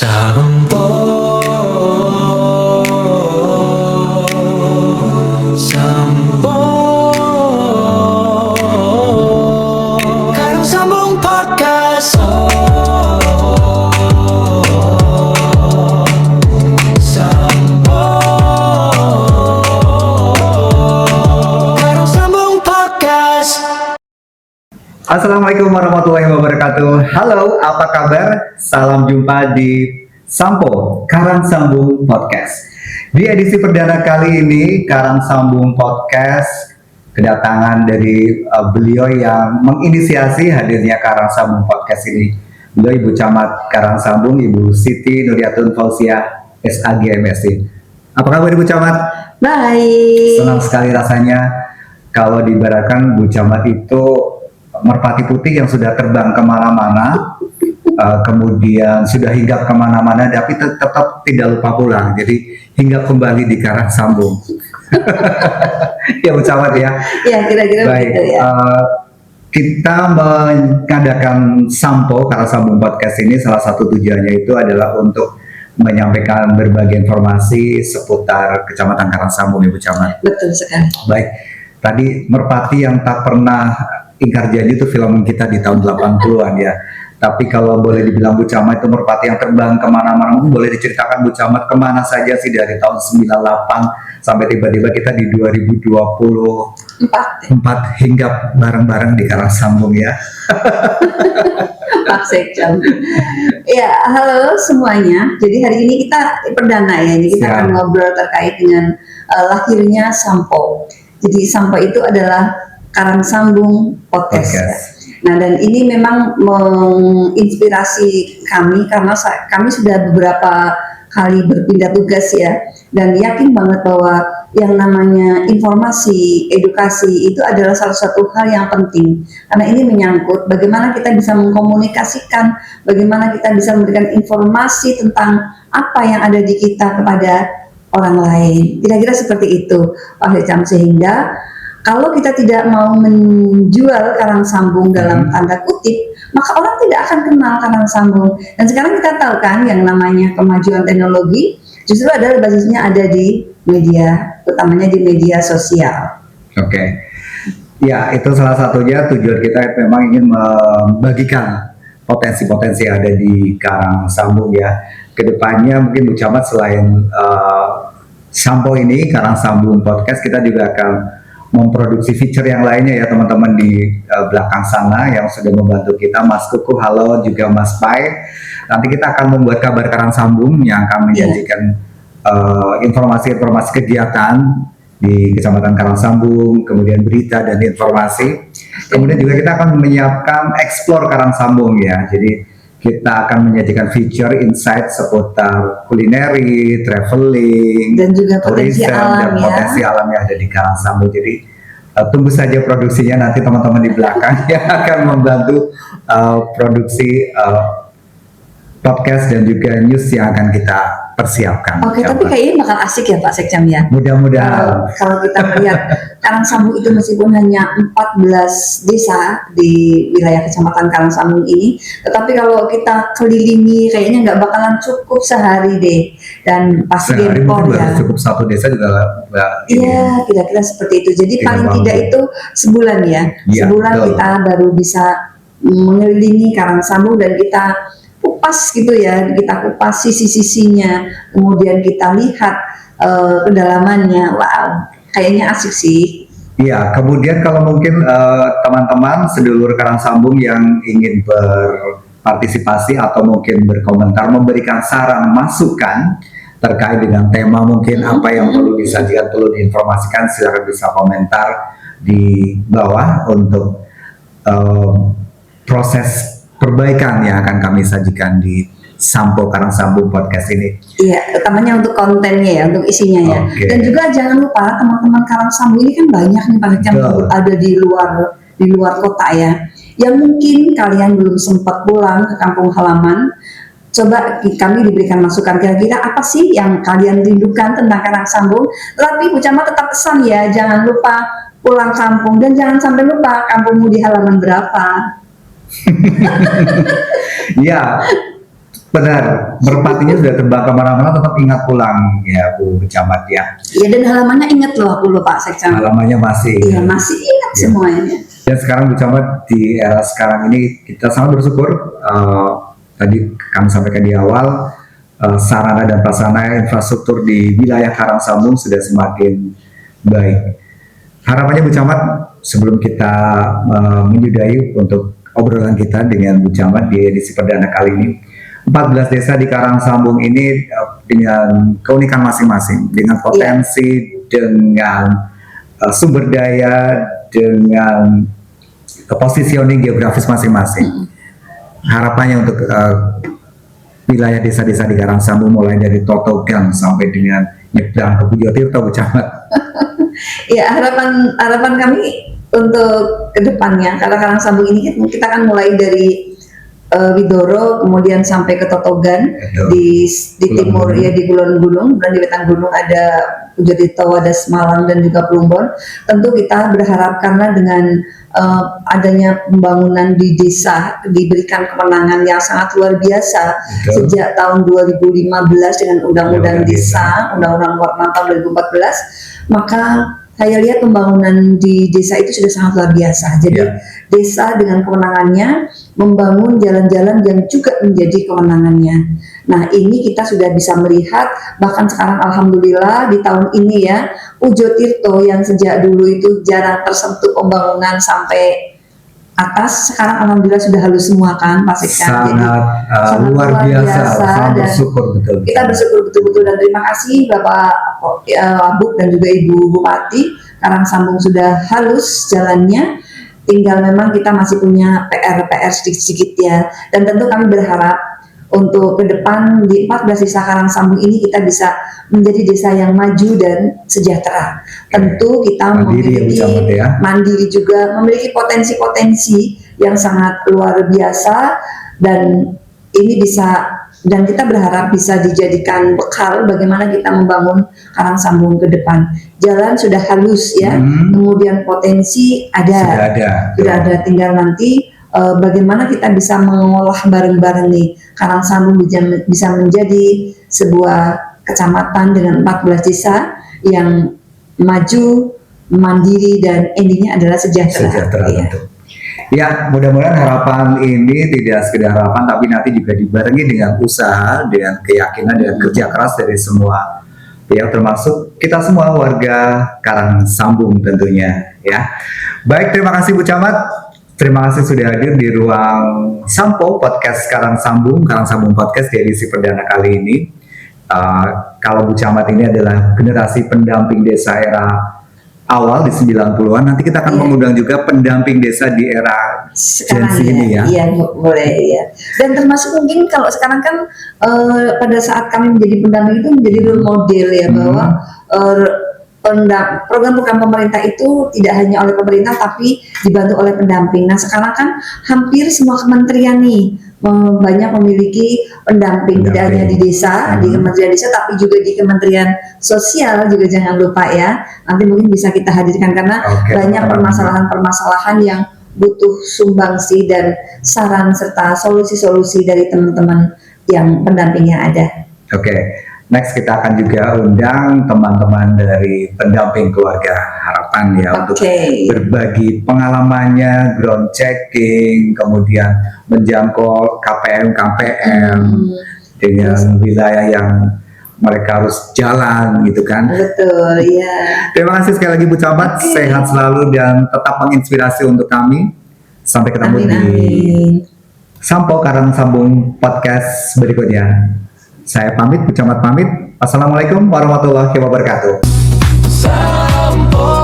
Sampo, Sampo, Karang Sambung Podcast. Sampo, Karang Sambung Podcast. Assalamualaikum warahmatullahi wabarakatuh. Halo, apa kabar? Salam jumpa di Sampo Karang Sambung Podcast. Di edisi perdana kali ini, Karang Sambung Podcast kedatangan dari beliau yang menginisiasi hadirnya Karang Sambung Podcast ini. Beliau Ibu Camat Karang Sambung, Ibu Siti Nuriatun Fauziah, SAG MSc. Apa kabar Ibu Camat? Baik. Senang sekali rasanya kalau diibaratkan Bu Camat itu merpati putih yang sudah terbang kemana-mana, kemudian sudah hinggap kemana-mana, tapi tetap tidak lupa pulang. Jadi hinggap kembali di Karang Sambung. Ya Bu Camat ya. Ya kira-kira Baik. begitu ya. Kita mengadakan Sampo Karang Sambung Podcast ini salah satu tujuannya itu adalah untuk menyampaikan berbagai informasi seputar Kecamatan Karang Sambung, Ibu Camat. Betul sekali. Baik, tadi merpati yang tak pernah ingkar janji itu film kita di tahun 80-an ya. Tapi kalau boleh dibilang Bu Camat itu merpati yang terbang kemana-mana, mungkin boleh diceritakan Bu Camat kemana saja sih dari tahun 98 sampai tiba-tiba kita di 2024 hinggap bareng-bareng di Karang Sambung ya. Pak Sekjam. Ya, halo semuanya. Jadi hari ini kita perdana ya. Jadi kita Siap. akan ngobrol terkait dengan lahirnya Sampo. Jadi Sampo itu adalah Karang Sambung Podcast. Ya. Nah, dan ini memang menginspirasi kami karena kami sudah beberapa kali berpindah tugas ya, dan yakin banget bahwa yang namanya informasi, edukasi itu adalah salah satu hal yang penting karena ini menyangkut bagaimana kita bisa mengkomunikasikan, bagaimana kita bisa memberikan informasi tentang apa yang ada di kita kepada orang lain. Kira-kira seperti itu, Pak Hecam, sehingga kalau kita tidak mau menjual Karang Sambung dalam tanda kutip, maka orang tidak akan kenal Karang Sambung. Dan sekarang kita tahu kan yang namanya kemajuan teknologi justru adalah basisnya ada di media, utamanya di media sosial. Oke. Ya, itu salah satunya tujuan kita memang ingin membagikan potensi-potensi yang ada di Karang Sambung ya. Kedepannya mungkin Bu Camat selain Sampo ini, Karang Sambung Podcast, kita juga akan memproduksi feature yang lainnya ya teman-teman di belakang sana yang sudah membantu kita, Mas Kuku, halo, juga Mas Pai. Nanti kita akan membuat kabar Karang Sambung yang akan menjanjikan informasi-informasi kegiatan di Kecamatan Karang Sambung, kemudian berita dan informasi. Kemudian juga kita akan menyiapkan explore Karang Sambung ya. Jadi kita akan menyajikan feature insight seputar kulineri, traveling, Dan juga potensi tourism, alam dan ya. potensi alam yang ada di Karang Sambung. Jadi tunggu saja produksinya, nanti teman-teman di belakang yang akan membantu produksi podcast dan juga news yang akan kita persiapkan. Oke, tapi kayaknya bakal asik ya Pak Sekjam ya. Mudah-mudahan. Kalau kita melihat Karang Sambung itu meskipun hanya 14 desa di wilayah Kecamatan Karang Sambung ini, tetapi kalau kita kelilingi kayaknya nggak bakalan cukup sehari deh, dan pasti Sehari gempor mungkin ya. baru cukup satu desa juga nggak ini. Iya, kira-kira seperti itu. Jadi Tidak paling mampu. tidak itu sebulan ya. Iya, Sebulan betul. kita baru bisa mengelilingi Karang Sambung dan kita kupas gitu ya, kita kupas sisi-sisinya, kemudian kita lihat kedalamannya. Wow, kayaknya asik sih. Iya, kemudian kalau mungkin teman-teman sedulur Karang Sambung yang ingin berpartisipasi atau mungkin berkomentar, memberikan saran, masukan terkait dengan tema mungkin apa yang perlu disajikan, perlu diinformasikan, silakan bisa komentar di bawah untuk proses perbaikan yang akan kami sajikan di Sampo Karang Sambung Podcast ini. Iya, utamanya untuk kontennya ya, untuk isinya ya. Oke. Dan juga jangan lupa teman-teman Karang Sambung ini kan banyak nih Pak yang Betul. ada di luar kota ya. Yang mungkin kalian belum sempat pulang ke kampung halaman. Coba kami diberikan masukan kira-kira apa sih yang kalian rindukan tentang Karang Sambung. Tapi Bu Camat tetap pesan ya, jangan lupa pulang kampung dan jangan sampai lupa kampungmu di halaman berapa. Ya, Benar, merpatinya sudah terbang kemana-mana tetap ingat pulang ya Bu Camat ya. Ya, dan halamannya ingat loh, aku lupa Sekcam. Halamannya masih. Iya, masih ingat Iya. semuanya. Dan sekarang Bu Camat di era sekarang ini kita sangat bersyukur. Tadi kami sampaikan di awal sarana dan prasarana infrastruktur di wilayah Karangsambung sudah semakin baik. Harapannya Bu Camat sebelum kita menyudahi untuk obrolan kita dengan Bu Camat di edisi perdana kali ini, 14 desa di Karangsambung ini dengan keunikan masing-masing, dengan potensi, dengan sumber daya, dengan positioning geografis masing-masing. Harapannya untuk wilayah desa-desa di Karangsambung mulai dari Totogan sampai dengan nyebrang ke Pujo Tirto, Bu Camat. Ya, harapan kami untuk kedepannya, karena Karangsambung ini kita kan mulai dari Widoro, kemudian sampai ke Totogan, Betul. di timur ya di Kulon Gunung, dan di wetan gunung ada Pujo Tirto, ada Semalang dan juga Plumbon. Tentu kita berharap karena dengan adanya pembangunan di desa diberikan kemenangan yang sangat luar biasa. Betul. Sejak tahun 2015 dengan Undang-Undang Desa, Undang-Undang Nomor 6 tahun 2014, maka saya lihat pembangunan di desa itu sudah sangat luar biasa. Jadi desa dengan kewenangannya membangun jalan-jalan yang juga menjadi kewenangannya. Nah, ini kita sudah bisa melihat, bahkan sekarang alhamdulillah di tahun ini ya, Pujo Tirto yang sejak dulu itu jarang tersentuh pembangunan sampai atas, sekarang alhamdulillah sudah halus semua kan Pak Sekcam. Jadi Sangat luar biasa, sangat dan bersyukur betul. kita bersyukur betul-betul, dan terima kasih Bapak Wabuk dan juga Ibu Bupati. Karangsambung sudah halus jalannya, tinggal memang kita masih punya PR sedikit-sedikit ya. Dan tentu kami berharap untuk ke depan di 14 desa Karangsambung ini kita bisa menjadi desa yang maju dan sejahtera. Tentu kita Mandiri, memiliki ya, Bu Camat, ya. mandiri juga, memiliki potensi-potensi yang sangat luar biasa, dan ini bisa, dan kita berharap bisa dijadikan bekal bagaimana kita membangun Karangsambung ke depan. Jalan sudah halus ya, kemudian potensi ada, sudah ada, tinggal nanti bagaimana kita bisa mengolah bareng-bareng nih Karangsambung bisa menjadi sebuah kecamatan dengan 14 desa yang maju, mandiri, dan endingnya adalah sejahtera. Ya. Tentu. Ya, mudah-mudahan harapan ini tidak sekedar harapan, tapi nanti juga dibarengi dengan usaha, dengan keyakinan, dengan kerja keras dari semua pihak, termasuk kita semua warga Karangsambung tentunya. Ya, baik, terima kasih Bu Camat. Terima kasih sudah hadir di ruang Sampo Podcast Karangsambung Podcast di edisi perdana kali ini. Kalau Bu Camat ini adalah generasi pendamping desa era awal di 90-an, nanti kita akan mengundang juga pendamping desa di era Gen Z ini ya. Iya, boleh ya. Dan termasuk mungkin kalau sekarang kan pada saat kami menjadi pendamping itu menjadi role model ya, bahwa program-program pemerintah itu tidak hanya oleh pemerintah tapi dibantu oleh pendamping. Nah, sekarang kan hampir semua kementerian nih banyak memiliki pendamping, tidak hanya di desa, di Kementerian Desa, tapi juga di Kementerian Sosial juga jangan lupa ya. Nanti mungkin bisa kita hadirkan karena banyak permasalahan-permasalahan yang butuh sumbangsi dan saran serta solusi-solusi dari teman-teman yang pendampingnya ada. Next kita akan juga undang teman-teman dari pendamping keluarga harapan ya untuk berbagi pengalamannya, ground checking, kemudian menjangkau KPM dengan wilayah yang mereka harus jalan gitu kan. Betul, ya. Terima kasih sekali lagi Bu Camat, sehat selalu dan tetap menginspirasi untuk kami. Sampai ketemu di Sampo Karangsambung Podcast berikutnya. Saya pamit, Bu Camat pamit. Assalamualaikum warahmatullahi wabarakatuh. Sampo.